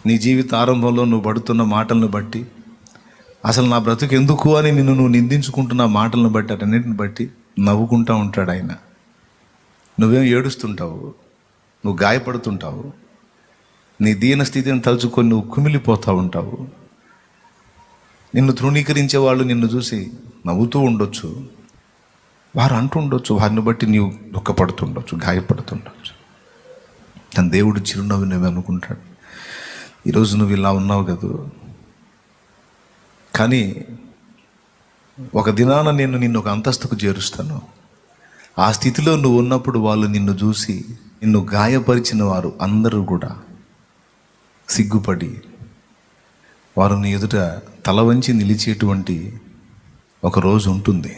నీ జీవిత ఆరంభంలో నువ్వు పడుతున్న మాటలను బట్టి, అసలు నా బ్రతుకు ఎందుకు అని నువ్వు నిందించుకుంటున్న మాటలను బట్టి, అటన్నిటిని బట్టి నవ్వుకుంటూ ఉంటాడు ఆయన. నువ్వేం ఏడుస్తుంటావు, నువ్వు గాయపడుతుంటావు, నీ దీన స్థితిని తలుచుకొని నువ్వు కుమిలిపోతూ ఉంటావు. నిన్ను తృణీకరించే వాళ్ళు నిన్ను చూసి నవ్వుతూ ఉండొచ్చు, వారు అంటుండొచ్చు, వారిని బట్టి నీవు దుఃఖపడుతుండొచ్చు, గాయపడుతుండొచ్చు. తన దేవుడు చిరునవ్వు నువ్వు అనుకుంటాడు, ఈరోజు నువ్వు ఇలా ఉన్నావు కదా, కానీ ఒక దినాన నేను నిన్ను ఒక అంతస్తుకు చేరుస్తాను. ఆ స్థితిలో నువ్వు ఉన్నప్పుడు వాళ్ళు నిన్ను చూసి నిన్ను గాయపరిచిన వారు అందరూ కూడా సిగ్గుపడి వారు నీ ఎదుట తల వంచి నిలిచేటువంటి ఒక రోజు ఉంటుంది.